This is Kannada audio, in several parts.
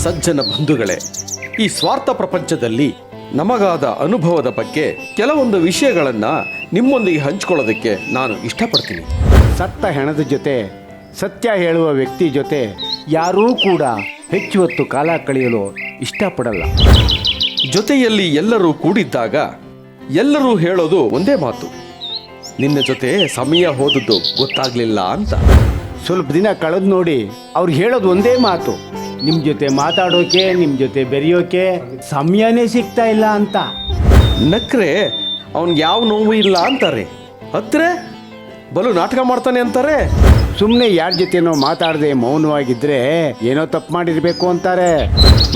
ಸಜ್ಜನ ಬಂಧುಗಳೇ, ಈ ಸ್ವಾರ್ಥ ಪ್ರಪಂಚದಲ್ಲಿ ನಮಗಾದ ಅನುಭವದ ಬಗ್ಗೆ ಕೆಲವೊಂದು ವಿಷಯಗಳನ್ನ ನಿಮ್ಮೊಂದಿಗೆ ಹಂಚಿಕೊಳ್ಳೋದಕ್ಕೆ ನಾನು ಇಷ್ಟಪಡ್ತೀನಿ. ಸತ್ತ ಹೆಣದ ಜೊತೆ ಸತ್ಯ ಹೇಳುವ ವ್ಯಕ್ತಿ ಜೊತೆ ಯಾರೂ ಕೂಡ ಹೆಚ್ಚು ಹೊತ್ತು ಕಾಲ ಕಳೆಯಲು ಇಷ್ಟಪಡಲ್ಲ. ಜೊತೆಯಲ್ಲಿ ಎಲ್ಲರೂ ಕೂಡಿದ್ದಾಗ ಎಲ್ಲರೂ ಹೇಳೋದು ಒಂದೇ ಮಾತು, ನಿನ್ನ ಜೊತೆ ಸಮಯ ಹೋದದ್ದು ಗೊತ್ತಾಗ್ಲಿಲ್ಲ ಅಂತ. ಸ್ವಲ್ಪ ದಿನ ಕಳೆದು ನೋಡಿ ಅವ್ರು ಹೇಳೋದು ಒಂದೇ ಮಾತು, ನಿಮ್ಮ ಜೊತೆ ಮಾತಾಡೋಕೆ, ನಿಮ್ಮ ಜೊತೆ ಬೆರೆಯೋಕೆ ಸಮಯನೇ ಸಿಗ್ತಾ ಇಲ್ಲ ಅಂತ. ನಕ್ರೆ ಅವನ್ಗೆ ಯಾವ ನೋವು ಇಲ್ಲ ಅಂತಾರೆ, ಹತ್ರೆ ಬಲು ನಾಟಕ ಮಾಡ್ತಾನೆ ಅಂತಾರೆ. ಸುಮ್ಮನೆ ಯಾರ ಜೊತೆನೋ ಮಾತಾಡದೆ ಮೌನವಾಗಿದ್ರೆ ಏನೋ ತಪ್ಪು ಮಾಡಿರ್ಬೇಕು ಅಂತಾರೆ.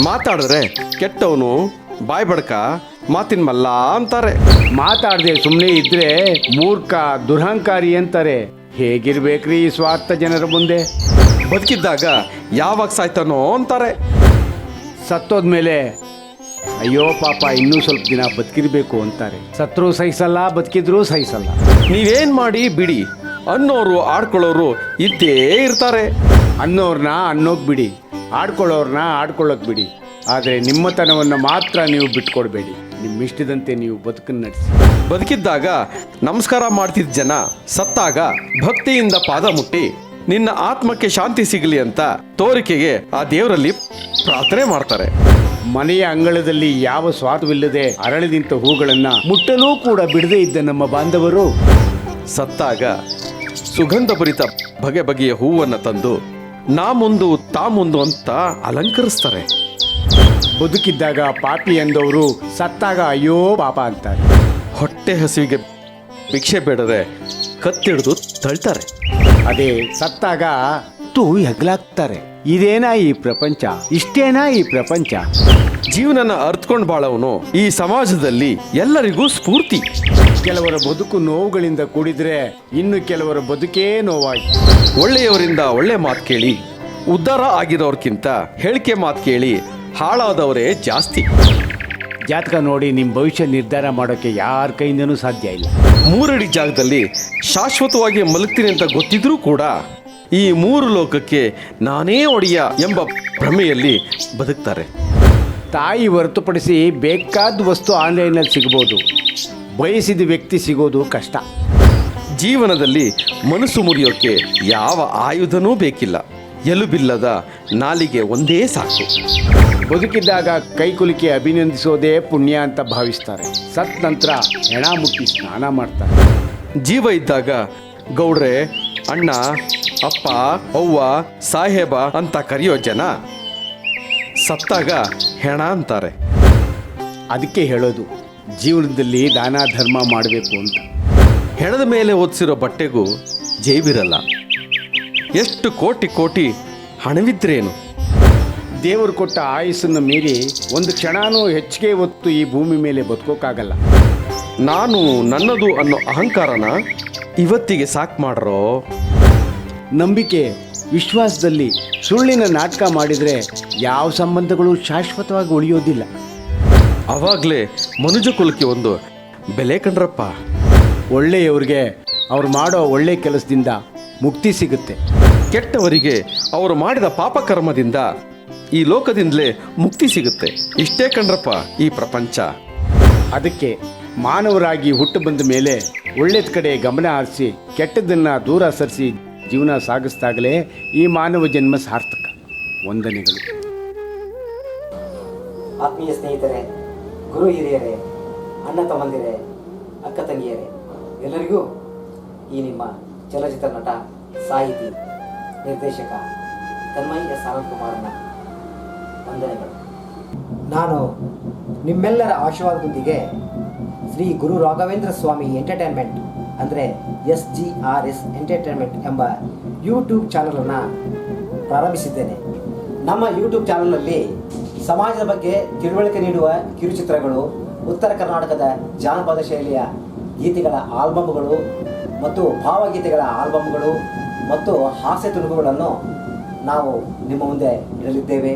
ಮಾತಾಡಿದ್ರೆ ಕೆಟ್ಟವನು, ಬಾಯ್ ಬಡ್ಕ, ಮಾತಿನ ಮಲ್ಲ ಅಂತಾರೆ. ಮಾತಾಡದೆ ಸುಮ್ಮನೆ ಇದ್ರೆ ಮೂರ್ಖ, ದುರಹಂಕಾರಿ ಅಂತಾರೆ. ಹೇಗಿರ್ಬೇಕ್ರಿ ಈ ಸ್ವಾರ್ಥ ಜನರ ಮುಂದೆ? ಬದುಕಿದ್ದಾಗ ಯಾವಾಗ ಸಾಯ್ತಾನೋ ಅಂತಾರೆ. ಸತ್ತೋದ್ಮೇಲೆ ಅಯ್ಯೋ ಪಾಪ ಇನ್ನೂ ಸ್ವಲ್ಪ ದಿನ ಬದುಕಿರ್ಬೇಕು ಅಂತಾರೆ. ಸತ್ರೂ ಸಹಿಸಲ್ಲ, ಬದುಕಿದ್ರೂ ಸಹಿಸಲ್ಲ. ನೀವೇನ್ ಮಾಡಿ ಬಿಡಿ, ಅನ್ನೋರು ಆಡ್ಕೊಳ್ಳೋರು ಇದ್ದೇ ಇರ್ತಾರೆ. ಅನ್ನೋರ್ನ ಅನ್ನೋಕ್ ಬಿಡಿ, ಆಡ್ಕೊಳ್ಳೋರ್ನ ಆಡ್ಕೊಳ್ಳೋಕ್ ಬಿಡಿ. ಆದರೆ ನಿಮ್ಮತನವನ್ನು ಮಾತ್ರ ನೀವು ಬಿಟ್ಕೊಡ್ಬೇಡಿ. ನಿಮ್ಮಿಷ್ಟದಂತೆ ನೀವು ಬದುಕನ್ನು ನಡೆಸಿ. ಬದುಕಿದ್ದಾಗ ನಮಸ್ಕಾರ ಮಾಡ್ತಿದ್ದ ಜನ ಸತ್ತಾಗ ಭಕ್ತಿಯಿಂದ ಪಾದ ಮುಟ್ಟಿ ನಿನ್ನ ಆತ್ಮಕ್ಕೆ ಶಾಂತಿ ಸಿಗಲಿ ಅಂತ ತೋರಿಕೆಗೆ ಆ ದೇವರಲ್ಲಿ ಪ್ರಾರ್ಥನೆ ಮಾಡ್ತಾರೆ. ಮನೆಯ ಅಂಗಳದಲ್ಲಿ ಯಾವ ಸ್ವಾರ್ಥವಿಲ್ಲದೆ ಅರಳಿ ನಿಂತ ಹೂಗಳನ್ನ ಮುಟ್ಟಲೂ ಕೂಡ ಬಿಡದೇ ಇದ್ದ ನಮ್ಮ ಬಾಂಧವರು ಸತ್ತಾಗ ಸುಗಂಧಭರಿತ ಬಗೆ ಬಗೆಯ ಹೂವನ್ನು ತಂದು ನಾ ಮುಂದು ತಾ ಮುಂದು ಅಂತ ಅಲಂಕರಿಸ್ತಾರೆ. ಬದುಕಿದ್ದಾಗ ಪಾಪಿ ಎಂದವರು ಸತ್ತಾಗ ಅಯ್ಯೋ ಪಾಪ ಅಂತಾರೆ. ಹೊಟ್ಟೆ ಹಸಿವಿಗೆ ಭಿಕ್ಷೆ ಬೇಡದೆ ಕತ್ತಿಡಿದು ತಳ್ತಾರೆ. ಅದೇ ಸತ್ತಾಗ ತು ಹೆಗ್ಲಾಕ್ತಾರೆ. ಇದೇನಾ ಈ ಪ್ರಪಂಚ? ಇಷ್ಟೇನಾ ಈ ಪ್ರಪಂಚ? ಜೀವನನ ಅರ್ಥಕೊಂಡು ಬಾಳವನು ಈ ಸಮಾಜದಲ್ಲಿ ಎಲ್ಲರಿಗೂ ಸ್ಫೂರ್ತಿ. ಕೆಲವರ ಬದುಕು ನೋವುಗಳಿಂದ ಕೂಡಿದ್ರೆ ಇನ್ನು ಕೆಲವರ ಬದುಕೇ ನೋವಾಗಿ. ಒಳ್ಳೆಯವರಿಂದ ಒಳ್ಳೆ ಮಾತು ಕೇಳಿ ಉದ್ಧಾರ ಆಗಿರೋರ್ಕಿಂತ ಹೇಳಿಕೆ ಮಾತು ಕೇಳಿ ಹಾಳಾದವರೇ ಜಾಸ್ತಿ. ಜಾತಕ ನೋಡಿ ನಿಮ್ಮ ಭವಿಷ್ಯ ನಿರ್ಧಾರ ಮಾಡೋಕೆ ಯಾರ ಕೈಯಿಂದನೂ ಸಾಧ್ಯ ಇಲ್ಲ. 3 ಅಡಿ ಜಾಗದಲ್ಲಿ ಶಾಶ್ವತವಾಗಿ ಮಲಗ್ತೀನಿ ಅಂತ ಗೊತ್ತಿದ್ರೂ ಕೂಡ ಈ 3 ಲೋಕಕ್ಕೆ ನಾನೇ ಒಡೆಯ ಎಂಬ ಭ್ರಮೆಯಲ್ಲಿ ಬದುಕ್ತಾರೆ. ತಾಯಿ ಹೊರತುಪಡಿಸಿ ಬೇಕಾದ ವಸ್ತು ಆನ್ಲೈನಲ್ಲಿ ಸಿಗ್ಬೋದು, ಬಯಸಿದ ವ್ಯಕ್ತಿ ಸಿಗೋದು ಕಷ್ಟ. ಜೀವನದಲ್ಲಿ ಮನಸ್ಸು ಮುರಿಯೋಕೆ ಯಾವ ಆಯುಧನೂ ಬೇಕಿಲ್ಲ. ಎಲುಬಿಲ್ಲದ ನಾಲಿಗೆ ಒಂದೇ ಸಾಕು. ಬದುಕಿದ್ದಾಗ ಕೈಕುಲುಕಿ ಅಭಿನಂದಿಸೋದೇ ಪುಣ್ಯ ಅಂತ ಭಾವಿಸ್ತಾರೆ. ಸತ್ ನಂತರ ಹೆಣ ಮುಟ್ಟಿ ಸ್ನಾನ ಮಾಡ್ತಾರೆ. ಜೀವ ಇದ್ದಾಗ ಗೌಡ್ರೆ, ಅಣ್ಣ, ಅಪ್ಪ, ಅವ್ವ, ಸಾಹೇಬ ಅಂತ ಕರೆಯೋ ಜನ ಸತ್ತಾಗ ಹೆಣ ಅಂತಾರೆ. ಅದಕ್ಕೆ ಹೇಳೋದು ಜೀವನದಲ್ಲಿ ದಾನ ಧರ್ಮ ಮಾಡಬೇಕು ಅಂತ. ಹೆಣದ ಮೇಲೆ ಓದಿಸಿರೋ ಬಟ್ಟೆಗೂ ಜೇಬಿರಲ್ಲ. ಎಷ್ಟು ಕೋಟಿ ಕೋಟಿ ಹಣವಿದ್ರೇನು? ದೇವರು ಕೊಟ್ಟ ಆಯುಸ್ಸನ್ನು ಮೀರಿ ಒಂದು ಕ್ಷಣನೂ ಹೆಚ್ಚಿಗೆ ಹೊತ್ತು ಈ ಭೂಮಿ ಮೇಲೆ ಬದುಕೋಕ್ಕಾಗಲ್ಲ. ನಾನು ನನ್ನದು ಅನ್ನೋ ಅಹಂಕಾರನ ಇವತ್ತಿಗೆ ಸಾಕು ಮಾಡ್ರೋ. ನಂಬಿಕೆ ವಿಶ್ವಾಸದಲ್ಲಿ ಸುಳ್ಳಿನ ನಾಟಕ ಮಾಡಿದರೆ ಯಾವ ಸಂಬಂಧಗಳು ಶಾಶ್ವತವಾಗಿ ಉಳಿಯೋದಿಲ್ಲ. ಅವಾಗಲೇ ಮನುಜ ಕುಲಕ್ಕೆ ಒಂದು ಬೆಲೆ ಕಂಡ್ರಪ್ಪ. ಒಳ್ಳೆಯವರಿಗೆ ಅವ್ರು ಮಾಡೋ ಒಳ್ಳೆ ಕೆಲಸದಿಂದ ಮುಕ್ತಿ ಸಿಗುತ್ತೆ. ಕೆಟ್ಟವರಿಗೆ ಅವರು ಮಾಡಿದ ಪಾಪಕರ್ಮದಿಂದ ಈ ಲೋಕದಿಂದಲೇ ಮುಕ್ತಿ ಸಿಗುತ್ತೆ. ಇಷ್ಟೇ ಕಂಡ್ರಪ್ಪ ಈ ಪ್ರಪಂಚ. ಅದಕ್ಕೆ ಮಾನವರಾಗಿ ಹುಟ್ಟು ಬಂದ ಮೇಲೆ ಒಳ್ಳೆದ ಕಡೆ ಗಮನ ಹರಿಸಿ ಕೆಟ್ಟದ್ದನ್ನು ದೂರ ಸರಿಸಿ ಜೀವನ ಸಾಗಿಸಿದಾಗಲೇ ಈ ಮಾನವ ಜನ್ಮ ಸಾರ್ಥಕ. ವಂದನೆಗಳು. ಆತ್ಮೀಯ ಸ್ನೇಹಿತರೆ, ಗುರು ಹಿರಿಯರೇ, ಅಣ್ಣ ತಮ್ಮಂದಿರೇ, ಅಕ್ಕ ತಂಗಿಯರೇ, ಎಲ್ಲರಿಗೂ ಈ ನಿಮ್ಮ ಚಲನಚಿತ್ರ ನಟ, ಸಾಹಿತಿ, ನಿರ್ದೇಶಕ ತನ್ಮಯ ಸಾರಂಗಕುಮಾರನ ವಂದನೆಗಳು. ನಾನು ನಿಮ್ಮೆಲ್ಲರ ಆಶೀರ್ವಾದದೊಂದಿಗೆ ಶ್ರೀ ಗುರು ರಾಘವೇಂದ್ರ ಸ್ವಾಮಿ ಎಂಟರ್ಟೈನ್ಮೆಂಟ್ ಅಂದರೆ SGRS ಎಂಟರ್ಟೈನ್ಮೆಂಟ್ ಎಂಬ ಯೂಟ್ಯೂಬ್ ಚಾನಲನ್ನು ಪ್ರಾರಂಭಿಸಿದ್ದೇನೆ. ನಮ್ಮ ಯೂಟ್ಯೂಬ್ ಚಾನಲ್ನಲ್ಲಿ ಸಮಾಜದ ಬಗ್ಗೆ ತಿಳುವಳಿಕೆ ನೀಡುವ ಕಿರುಚಿತ್ರಗಳು, ಉತ್ತರ ಕರ್ನಾಟಕದ ಜಾನಪದ ಶೈಲಿಯ ಗೀತೆಗಳ ಆಲ್ಬಮ್ಗಳು ಮತ್ತು ಭಾವಗೀತೆಗಳ ಆಲ್ಬಮ್ಗಳು ಮತ್ತು ಹಾಸ್ಯ ತುಣುಕುಗಳನ್ನು ನಾವು ನಿಮ್ಮ ಮುಂದೆ ಇಡಲಿದ್ದೇವೆ.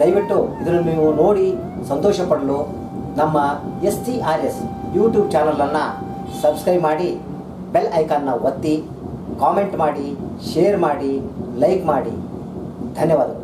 ದಯವಿಟ್ಟು ಇದನ್ನು ನೀವು ನೋಡಿ ಸಂತೋಷ ಪಡಲು ನಮ್ಮ SGRS ಯೂಟ್ಯೂಬ್ ಚಾನಲನ್ನು ಸಬ್ಸ್ಕ್ರೈಬ್ ಮಾಡಿ, ಬೆಲ್ ಐಕಾನ್ನ ಒತ್ತಿ, ಕಾಮೆಂಟ್ ಮಾಡಿ, ಶೇರ್ ಮಾಡಿ, ಲೈಕ್ ಮಾಡಿ. ಧನ್ಯವಾದಗಳು.